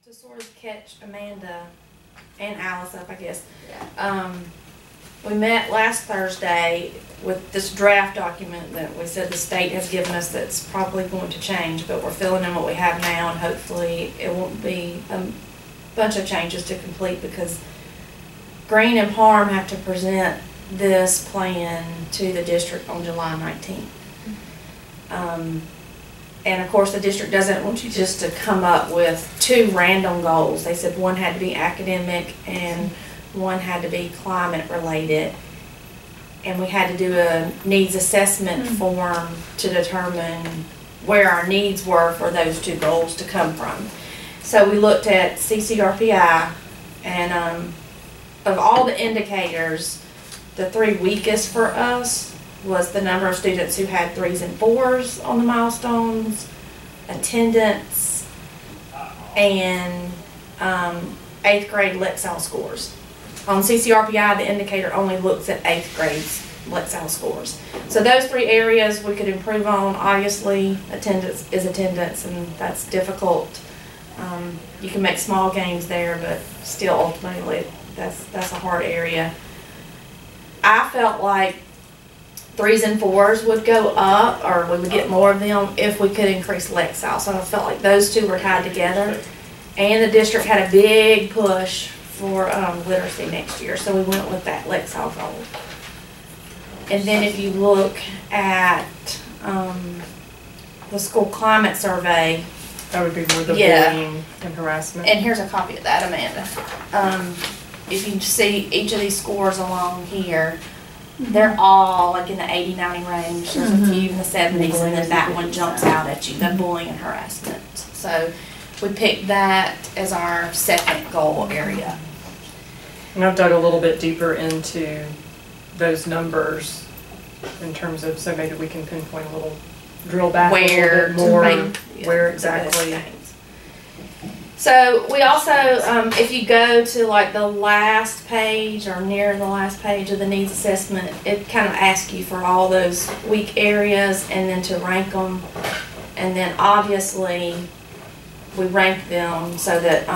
To sort of catch Amanda and Alice up, I guess. Yeah. We met last Thursday with this draft document that we said the state has given us that's probably going to change, but we're filling in what we have now, and hopefully it won't be a bunch of changes to complete, because Green and Parham have to present this plan to the district on July 19th. And of course the district doesn't want you just to come up with two random goals. They said one had to be academic and one had to be climate related. And we had to do a needs assessment form to determine where our needs were for those two goals to come from. So we looked at CCRPI, and of all the indicators, the three weakest for us was the number of students who had 3s and 4s on the milestones, attendance, and 8th grade Lexile scores. On CCRPI, the indicator only looks at 8th grade's Lexile scores. So those three areas we could improve on. Obviously, attendance is attendance, and that's difficult. You can make small gains there, but still ultimately that's a hard area. I felt like 3s and 4s would go up, or we would get more of them if we could increase Lexile. So I felt like those two were tied together. And the district had a big push for literacy next year, so we went with that Lexile goal. And then if you look at the school climate survey, that would be more the bullying and harassment. And here's a copy of that, Amanda. If you see each of these scores along here, they're all like in the 80-90 range. There's a few in the 70s, and then that one jumps out at you, the bullying and harassment. So we picked that as our second goal area. And I've dug a little bit deeper into those numbers in terms of, so maybe we can pinpoint a little, drill back a little bit more, where exactly. So we also, if you go to like the last page or near the last page of the needs assessment, it kind of asks you for all those weak areas and then to rank them. And then obviously we rank them so that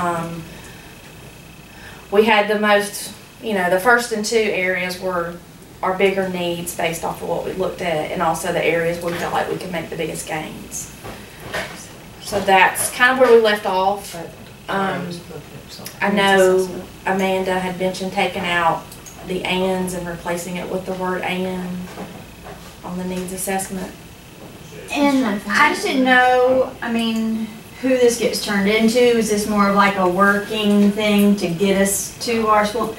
we had the most, the first and two areas were our bigger needs based off of what we looked at, and also the areas where we felt like we could make the biggest gains. So that's kind of where we left off. I know Amanda had mentioned taking out the ands and replacing it with the word and on the needs assessment. And I just didn't know, who this gets turned into. Is this more of like a working thing to get us to our school?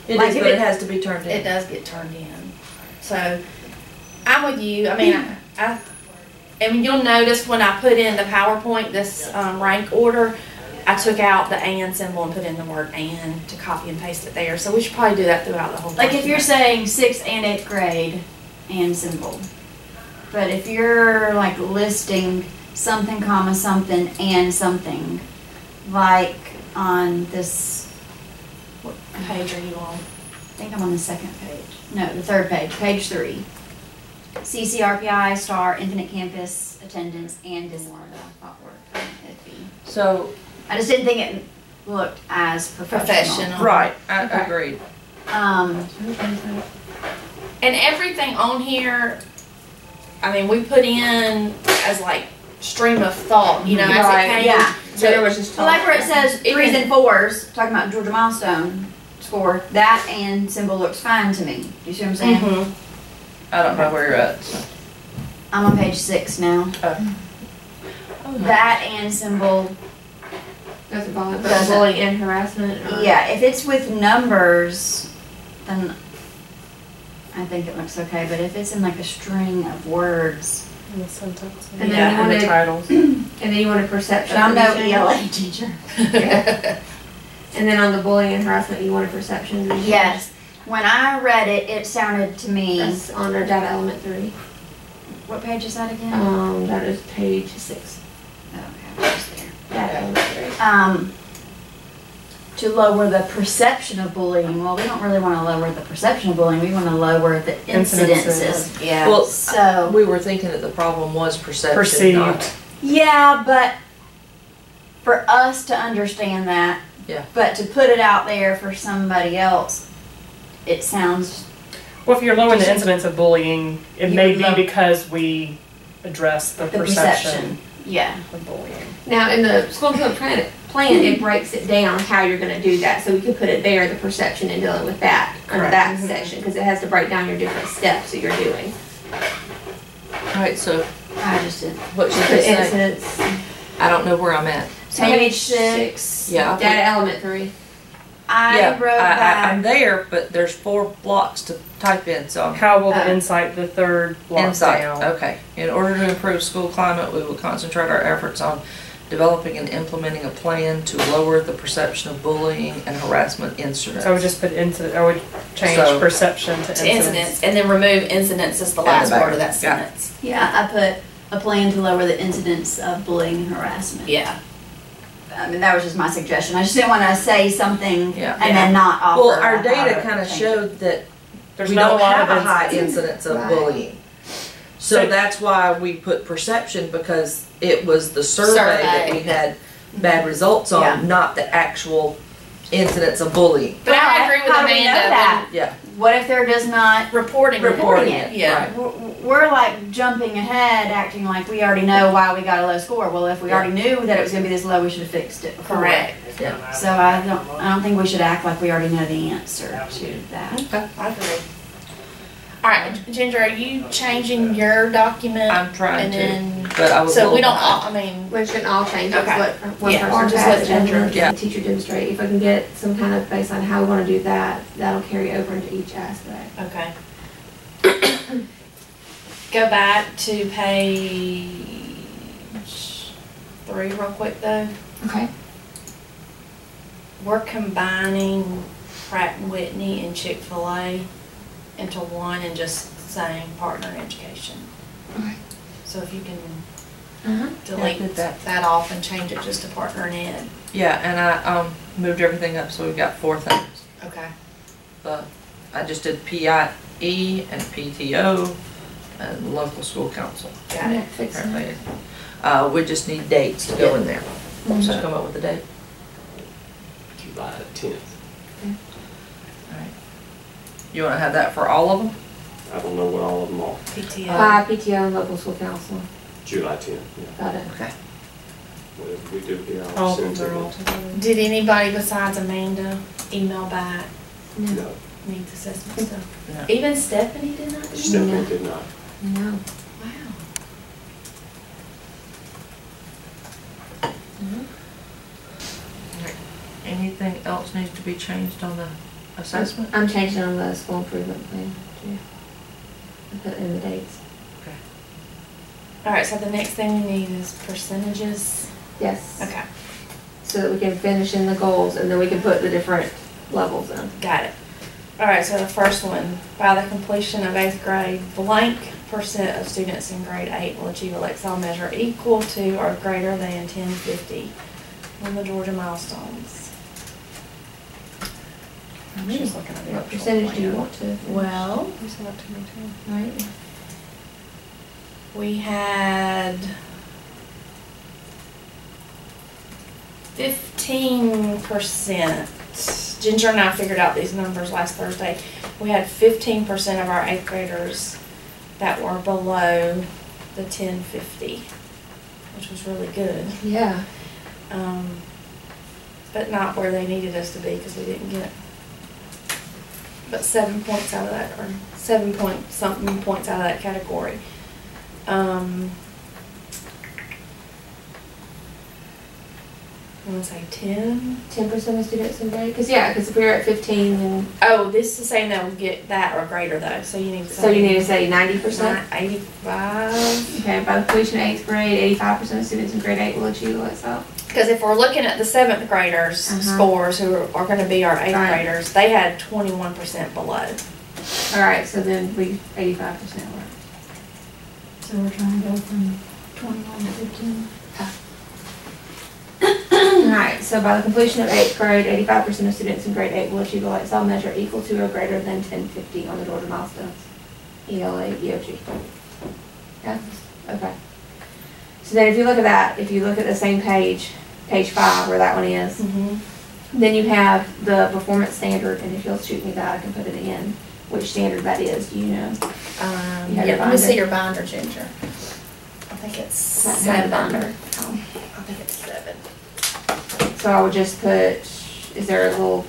It is, but it has to be turned in. It does get turned in. So I'm with you. And you'll notice when I put in the PowerPoint, this rank order, I took out the and symbol and put in the word and to copy and paste it there. So we should probably do that throughout the whole Like if you're saying 6th and 8th grade and symbol. But if you're like listing something, comma, something, and something, like on this, what page are you on? I think I'm on the second page. No, the third page, page 3. CCRPI, STAR, Infinite Campus, attendance, and discipline. I thought it'd be. So I just didn't think it looked as professional. Right, I agreed. And everything on here, we put in as like stream of thought, as it came. Yeah. So there was just like where it says 3s and 4s, talking about Georgia milestone score, that and symbol looks fine to me. Do you see what I'm saying? I don't know where you're at. So. I'm on page 6 now. That and symbol doesn't bother about bullying and harassment? Or? Yeah, if it's with numbers, then I think it looks okay. But if it's in like a string of words, and the sentence, and then the titles, and then you want a perception. But I'm no ELA teacher. Yeah. And then on the bullying and harassment, you want a perception. Yes. When I read it, it sounded to me. That's on our data element 3. What page is that again? That is page 6. Okay, just there. Data element 3. To lower the perception of bullying. Well, we don't really want to lower the perception of bullying. We want to lower the incidences. Yeah. Well, so we were thinking that the problem was perception. Perceived. Not. Yeah, but for us to understand that. Yeah. But to put it out there for somebody else, it sounds, Well, if you're lowering the incidence of bullying, it You may would be low- because we address the the perception perception. Yeah. of bullying. Now, in the school improvement plan, it breaks it down how you're gonna do that, so we could put it there, the perception and dealing with that, under Correct. that section, because it has to break down your different steps that you're doing. Alright, so I just did. what should Put it say? innocence, I don't know where I'm at. Page 6. Yeah, data element 3. I wrote I'm back. there, but there's 4 blocks to type in, so I'm How will the insight, the third block Insight, down? okay. In order to improve school climate, we will concentrate our efforts on developing and implementing a plan to lower the perception of bullying and harassment incidents. So I would just put incident, I would change So- perception to To incidents. incidents, and then remove incidents as the And the last back. part of that Yeah. sentence. Yeah, I put a plan to lower the incidence of bullying and harassment. Yeah. I mean, that was just my suggestion. I just didn't want to say something Yeah. and then not offer. Well, our how data to kind of change showed that There's we not a don't lot have a of high incidents. incidence of Right. bullying. So So- that's why we put perception, because it was the survey that we had bad results on, Yeah. not the actual incidence of bullying. But I agree with How do we know Amanda. that? Yeah, What if there does not? Reporting. reporting it, Yeah. right. We're like jumping ahead, acting like we already know why we got a low score. Well, if we Yeah. already knew that it was going to be this low, we should have fixed it before. Correct. Yeah. So I don't think we should act like we already know the answer to that. I agree. All right, Ginger, are you changing your document? I'm trying And to, then, but I was a so little we don't, behind. I mean, We shouldn't all change it, Okay. what one Yeah, or person just has, let and Ginger- then Yeah. the teacher demonstrate. If I can get some kind of based on how we wanna do that, that'll carry over into each aspect. okay. Go back to page 3 real quick though. Okay. We're combining Pratt and Whitney and Chick-fil-A into one and just saying partner in education. Okay. So if you can Uh-huh. delete Yeah, did that. that off and change it just to partner in ed. Yeah, and I moved everything up, so we've got 4 things. Okay. I just did PIE and PTO and local school council. Got it. Fix that. Apparently. We just need dates to go in there. So come up with a date. July 10th. Alright. You wanna have that for all of them? I don't know what all of them are. PTO. PTO and local school council, July 10th, yeah. got it. Okay. Whatever we do here, All I'll of send them to are all you. together. Did anybody besides Amanda email back No, needs assessment stuff? No. Even Stephanie did not do that? Stephanie did not. No. Wow. Anything else needs to be changed on the assessment? I'm changing on the school improvement plan too. I put in the dates. All right, so the next thing we need is percentages. Yes. Okay, So that we can finish in the goals and then we can put the different levels in. got it. All right, so the first one, by the completion of 8th grade, blank percent of students in grade 8 will achieve a Lexile measure equal to or greater than 1050 on the Georgia milestones. I'm just looking at the What actual percentage do you plan. want to? Well, You sent that to me too. Right. we had 15%. Ginger and I figured out these numbers last Thursday. We had 15% of our 8th graders that were below the 1050, which was really good. Yeah. But not where they needed us to be because we didn't get but 7 points out of that, or 7 point something points out of that category. I want to say 10. 10% of students in grade, because if we're at 15 then, Oh, this is saying they'll get that or greater though, so you need to say. so you need to say 90%? 85. Okay, by the completion of 8th grade, 85% of students in grade 8 will achieve Lexile. Because if we're looking at the 7th graders' scores, who are going to be our 8th Right. graders, they had 21% below. Alright, so then we, 85% were. So we're trying to go from 21 to 15. Alright, so by the completion of 8th grade, 85% of students in grade 8 will achieve a Lexile measure equal to or greater than 1050 on the Georgia milestones. ELA, EOG. Yeah, okay. So then if you look at that, if you look at the same page, page 5 where that one is. Mhm. Then you have the performance standard, and if you'll shoot me that, I can put it in, which standard that is, do you know? You have your Yeah, let me see binder? your binder, Ginger. I think it's That's not a 7. binder. I think it's 7. So I would just put, is there a little,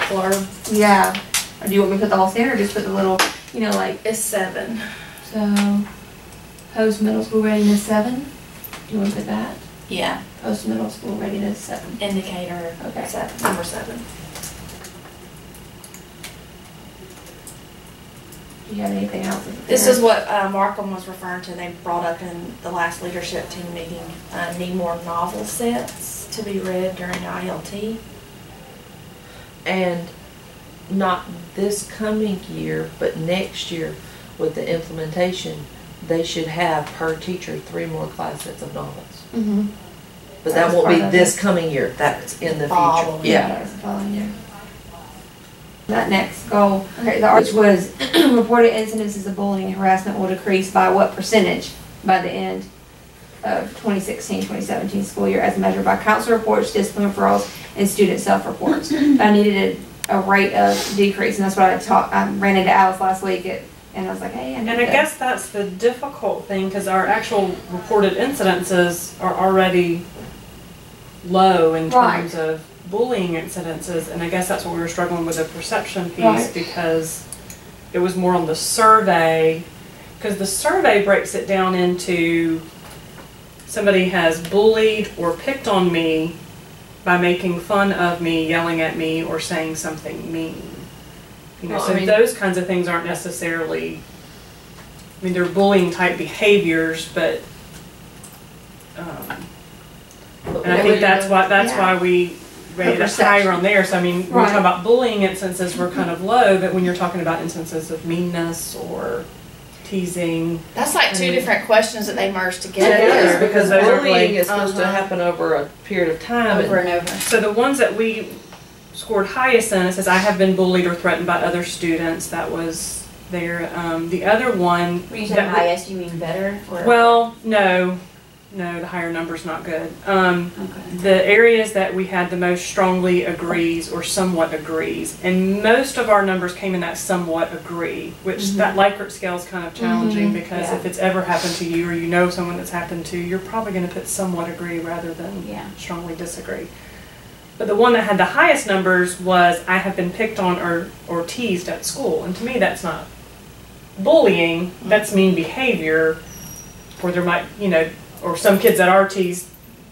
Blurb. yeah, or do you want me to put the whole standard, or just put the little, you know, like, It's 7. so, post middle school readiness 7? Do you want to put that? Yeah, Post middle school readiness 7. indicator. Okay. 7. Number 7. Do you have anything else? This is what Markham was referring to. They brought up in the last leadership team meeting, need more novel sets to be read during ILT. And not this coming year, but next year with the implementation, they should have per teacher 3 more class sets of novels. Mm-hmm. But That that was won't part be of this it. coming year, that's in the future. Following. Yeah. That was the following year. That next goal, okay, which was reported incidences of bullying and harassment will decrease by what percentage by the end of 2016-2017 school year as measured by counselor reports, discipline referrals, and student self-reports. I needed a rate of decrease, and that's what I ran into Alice last week and I was like, hey, I need And I to- guess that's the difficult thing, because our actual reported incidences are already low in Right. terms of bullying incidences, and I guess that's what we were struggling with the perception piece, Right. because it was more on the survey, because the survey breaks it down into somebody has bullied or picked on me by making fun of me, yelling at me, or saying something mean. You know, Well, so I mean- those kinds of things aren't necessarily, I mean, they're bullying type behaviors, but, and I think that's why we rated it higher on there. So I mean, when we're talking Right. about bullying instances, we're kind of low, but when you're talking about instances of meanness or teasing, That's like 2 different questions that they merged together. It is, because those are bullying like- is supposed to Uh-huh. happen over a period of time. Over and over. so the ones that we scored highest in, it says I have been bullied or threatened by other students. That was there. The other one. When you say that- highest, you mean better? Or? Well, no, the higher number's not good. Okay. The areas that we had the most strongly agrees or somewhat agrees, and most of our numbers came in that somewhat agree, which that Likert scale is kind of challenging because yeah. if it's ever happened to you or you know someone that's happened to, you're probably going to put somewhat agree rather than Yeah. strongly disagree. But the one that had the highest numbers was I have been picked on or teased at school, and to me that's not bullying, that's mean behavior, or there might, you know, or some kids that are teased,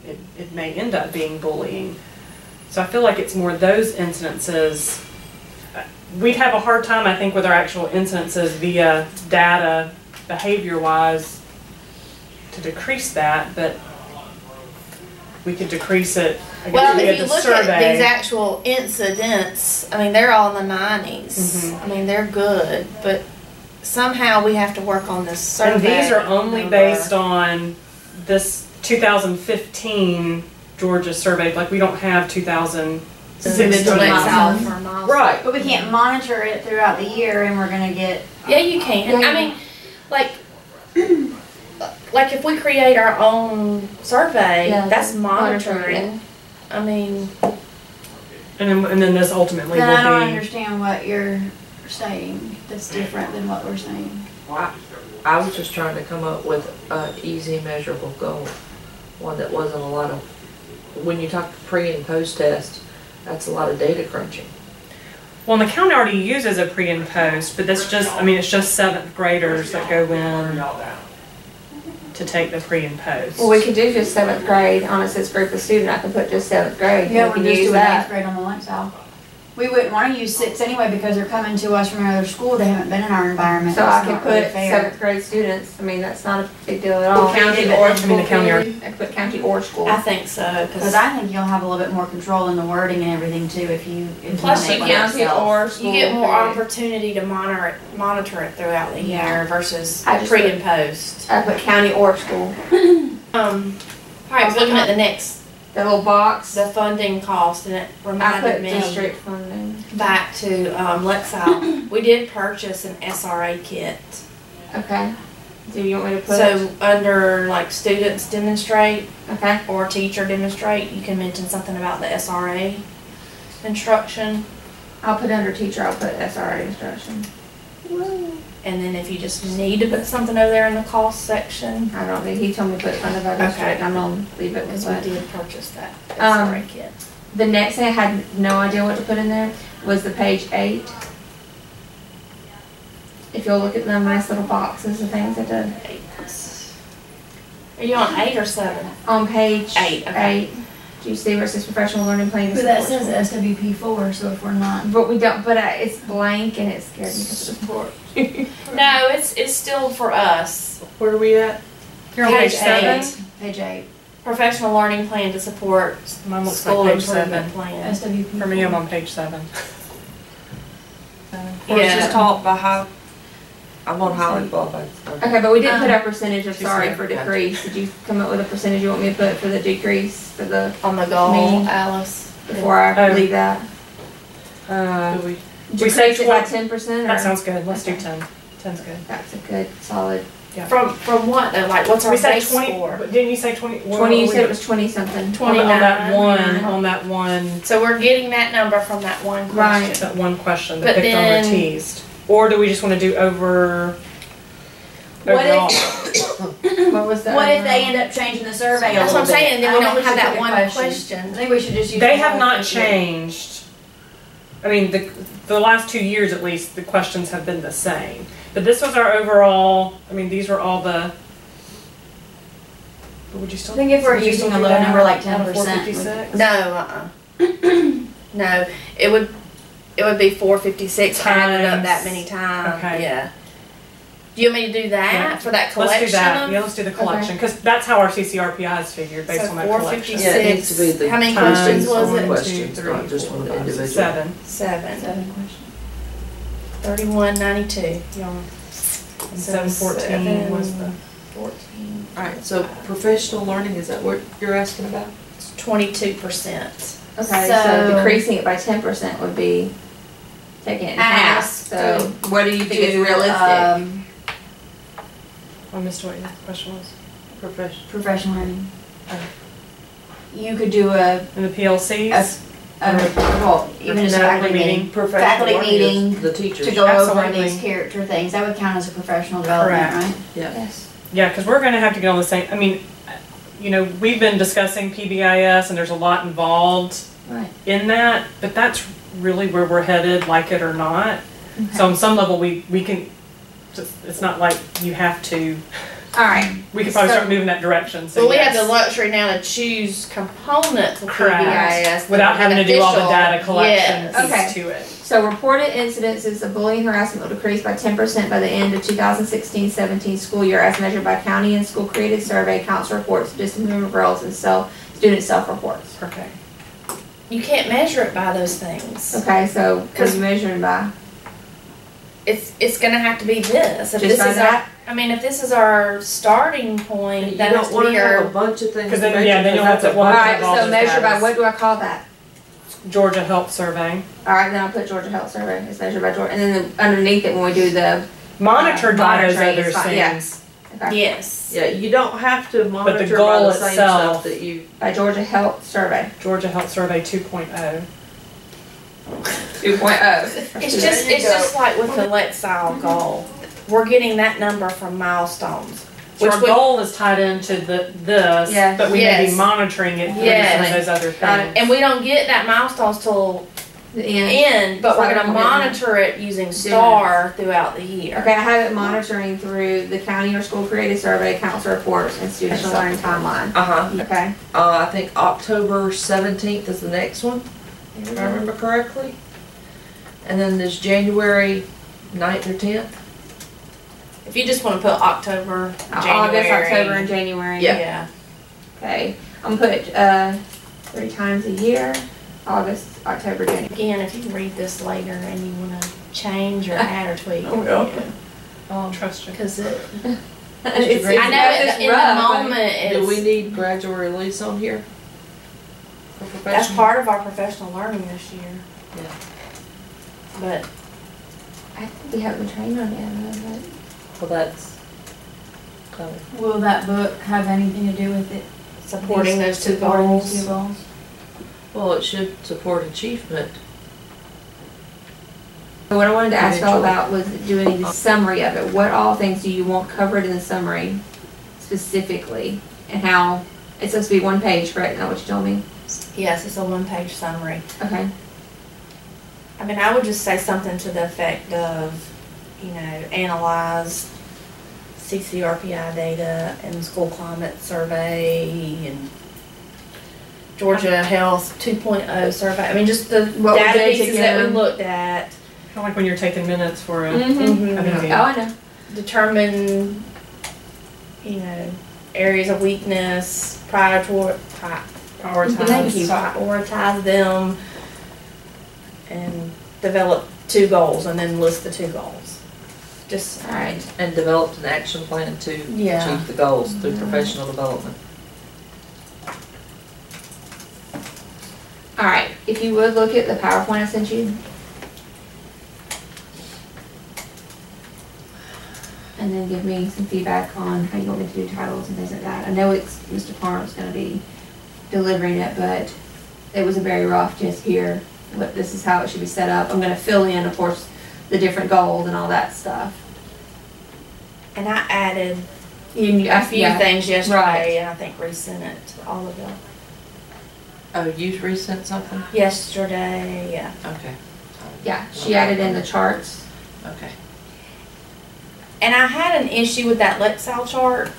it may end up being bullying. So I feel like it's more those incidences. We'd have a hard time, I think, with our actual incidences via data, behavior-wise, to decrease that, but we could decrease it, I guess, Well, via if you the look at survey. these actual incidents, I mean, they're all in the 90s. Mhm. I mean, they're good, but somehow we have to work on this survey. And these are only number. based on this 2015 Georgia survey, like we don't have 2016. Select miles. out for miles. Right. But we can't monitor it throughout the year, and we're gonna get. Yeah, you can. Yeah, I mean, like if we create our own survey, Yeah, that's monitoring monitoring. I mean, And then this ultimately Then I don't will be. understand what you're saying. That's different than what we're saying. I was just trying to come up with an easy measurable goal, one that wasn't a lot of, when you talk pre and post test, that's a lot of data crunching. Well, and the county already uses a pre and post, but that's just, I mean, it's just 7th graders that go in to take the pre and post. Well, we could do just 7th grade on a 6th group of student, I can put just 7th grade. Yeah, We we're can just use doing 8th that. grade on the lights out. We wouldn't wanna use 6 anyway because they're coming to us from another school. They haven't been in our environment. So I That's can not really put fair. 7th grade students, I mean, that's not a big deal at all. County or or- school. the county or- I could put county or school. I think so, Cause because I think you'll have a little bit more control in the wording and everything too if you. Plus you make get it County yourself. or school. you get more period. opportunity to monitor it throughout the Yeah. year versus I just pre put- and post. I put county or school. All right, looking at the next, The little box, the funding cost, and it I reminded put me district funding. back to Lexile. We did purchase an SRA kit. Okay. Do you want me to put? So under like students demonstrate Okay. or teacher demonstrate, you can mention something about the SRA instruction. I'll put under teacher, I'll put SRA instruction. And then if you just need to put something over there in the cost section, I don't think, he told me to put front of our district, I'm gonna leave it with because that. we did purchase that Um, SRA kit. The next thing I had no idea what to put in there was the page 8. If you'll look at the nice little boxes and things that did. Are you on 8 or 7? On page 8, okay. 8, do you see where it says professional learning plan? and But that support says school? SWP4, so if we're not. But we don't, but it's blank and it scared me because of support. No, it's still for us. Where are we at? You're on page 7? Page 8. Professional learning plan to support Mine looks school like page improvement 7. plan. SWP4. For me, I'm on page 7. Where it's Yeah. just taught by how, I'm on highly qualified. Okay, but we did put our percentage of She's sorry there. for decrease. Did you come up with a percentage you want me to put for the decrease for the, On the goal, Me. Alice. before I Oh. leave that? Uh, Do we, We said Decrease it by 20. 10% that or? sounds good. Let's do 10. 10's good. That's a good, solid. From what though? Like what's our We said base 20, score? but didn't you say 20? 20, you said it was 20 something. 29. On that one, So we're getting that number from that one Right. question. that one question, the But picked on or then- teased. Or do we just want to do overall? What if- What was that? What if they end up changing the survey a That's little what I'm saying, and then bit? we I don't think have should that pick a one I question. think we should just use. They the have whole not thing. changed. I mean, the last 2 years at least, the questions have been the same. But this was our overall, I mean, these were all the, but would you still? I think if we're would you using still a do low that number like out of 10%, 456? No, no, it would be 456 added up Times- that many times. okay. Yeah. Do you want me to do that Yeah. for that collection? Let's do that. of- Yeah, let's do the collection, because that's how our CCRPI is figured, based So on that collection. 456. Yeah, it needs to be the How many Times questions was one, it? two, Questions, three, not just four, one five, individual. 7. 7. 7 questions. 3192. Yeah. And So 714 was the, 14. alright, so professional learning, is that what you're asking about? 22%. Okay, So- so decreasing it by 10% would be taking it in half. Ask So what do you think is realistic? I missed what your question was. Professional learning. Oh. You could do a, And the PLCs? well, even just a faculty meeting. Professional Faculty learning is meeting the teachers. To go over Absolutely. these character things, that would count as a professional development, Correct. right? Yes. Yeah, because we're gonna have to get on the same, I mean, you know, we've been discussing PBIS and there's a lot involved Right. in that, but that's really where we're headed, like it or not. So on some level, we can, it's not like you have to, All right. we could probably So- start moving that direction, so Well, we have yes. the luxury now to choose components of Correct. PBIS. Without having to do all the data beneficial. collection Yes. Okay. piece to it. So reported incidences of bullying and harassment will decrease by 10% by the end of 2016-17 school year as measured by county and school created survey, council reports, disciplinary referrals, and student self-reports. Okay. You can't measure it by those things. Okay, so what are 'Cause- you measuring by? It's gonna have to be this. If Just this by is that? I mean, if this is our starting You point, that has don't to wanna be have a our, bunch of things. Because to then, mention, yeah, then you'll have because to that's a All walk right, through all so those measure by, guys. what do I call that? Georgia Health Survey. All right, then I'll put Georgia Health Survey, it's measured by Georgia, and then underneath it, when we do the, Monitor data is monitoring other is fine, yeah. things. okay, yes. Yeah, you don't have to monitor by goal the same itself- stuff that you, by Georgia Health Survey, Georgia Health Survey 2.0. 2.0. It's just like with the Lexile goal. We're getting that number from milestones. So Which our would- goal is tied into this, Yes. but we may be Yes. monitoring it through Yes. some of those other Got it. things. And we don't get that milestones till The end. end, but we're So gonna I'm gonna- monitor it using STAR throughout the year. Okay, I have it monitoring through the county or school created survey, council reports, and student learning timeline. uh-huh. Okay. I think October 17th is the next one, if I remember correctly. And then there's January 9th or 10th. If you just wanna put October, January. August, October, and January. Yeah. Okay, I'm gonna put, 3 times a year, August, October, January. Again, if you read this later and you wanna change or add or tweak. I will. yeah. Trust you. Cause it, It's- I know it's in the rough, but- moment, Do we it's, need gradual release on here? For that's professional? part of our professional learning this year. Yeah. But I think we haven't been trained on it, Well, that's, Will that book have anything to do with it? Supporting those two Supporting goals. these two goals? Well, it should support achievement. So what I wanted to ask y'all about was doing the summary of it. What all things do you want covered in the summary specifically? And how, it's supposed to be 1 page, correct? Is that what you told me? Yes, it's a 1-page summary. Okay. I mean, I would just say something to the effect of, analyze CCRPI data and school climate survey and Georgia Health 2.0 survey. I mean, just the What we data did pieces that we together. looked at. Kind of like when you're taking minutes for a Mm-hmm. a meeting. Oh, I know. Determine, areas of weakness, prioritize them, and develop 2 goals, and then list the 2 goals. Just, All right. And developed an action plan to Yeah. achieve the goals through professional development. All right. If you would look at the PowerPoint I sent you. And then give me some feedback on how you want me to do titles and things like that. I know it's Mr. Parham's gonna be delivering it, but it was a very rough just here. But this is how it should be set up. I'm gonna fill in, of course, the different goals and all that stuff. and I added You, a few things yesterday, right. and I think resent it to all of them. Oh, you resent something? Yesterday, yeah. Okay. Yeah, she added in the charts. Okay. And I had an issue with that Lexile chart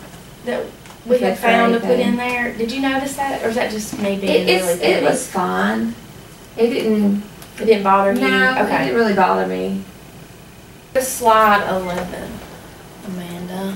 that we had Fifth found to grade put in thing. there. Did you notice that, or is that just me being It, really it petty? was fine. It didn't, It didn't bother you? no, it Okay. didn't really bother me. Just slide 11. Amanda,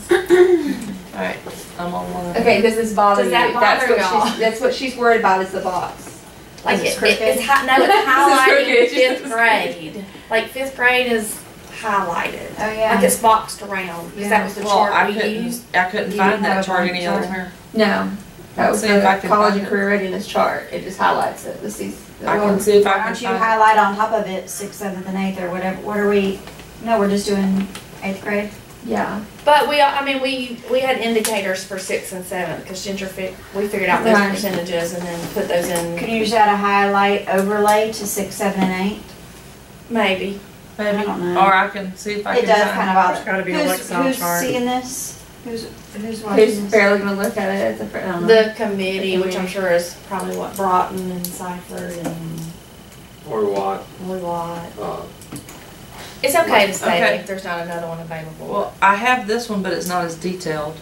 Alice. Alright, I'm on one. Okay, does this bother Does you? that bother y'all? That's what she's worried about is the box. Like Is it it's crooked? no, it's This highlighting is crooked. 5th grade. Like 5th grade is highlighted. Oh, yeah. Like it's boxed around, because that was the Well, chart we used. I couldn't You find didn't have that a chart blank any chart? elsewhere. No, that was See if I the can college find and it. career readiness chart. It just highlights it. Let's see. I can see if Why I can don't you find it. highlight on top of it 6th, 7th, and 8th, or whatever? What are we? No, we're just doing 8th grade. Yeah. But we had indicators for 6th and 7th, because Ginger we figured out those Right. percentages and then put those in. Can you just add a highlight overlay to 6th, 7th, and 8th? Maybe. Maybe, I don't know. or I can see if I It can does find kind of There's bother. gotta be a Lexile Who's chart. seeing this? Who's watching Who's this? barely gonna look at it? It's a, I don't know. The committee, which I'm sure is probably what Broughton and Seifert and Or what, Watt. uh, It's okay to say Okay. if there's not another one available. Well, I have this one, but it's not as detailed.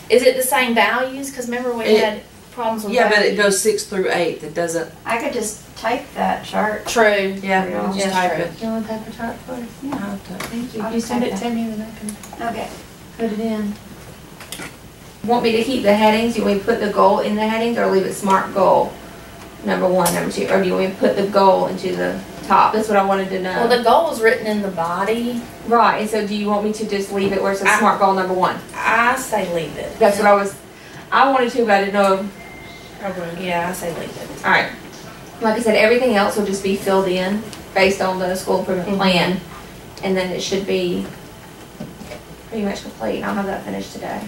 Is it the same values? Because remember we It- had problems with Yeah, but it values. goes 6 through 8. It doesn't, I could just type that chart. True. yeah, Yeah, just type true. it. You want paper chart for us? I'll have to- Thank you. I'll You just send type it that. to me and then I can Okay. put it in. Want me to keep the headings? Do you want me to put the goal in the headings or leave it SMART goal? Number 1, number 2, or do you want me to put the goal into the top? That's what I wanted to know. Well, the goal is written in the body. Right, and so do you want me to just leave it where it says I- SMART goal number 1? I say leave it. That's what I wanted to, but I didn't know. I would. Yeah, I say leave it. Alright. Like I said, everything else will just be filled in based on the school improvement Mhm. plan. And then it should be pretty much complete. I'll have that finished today.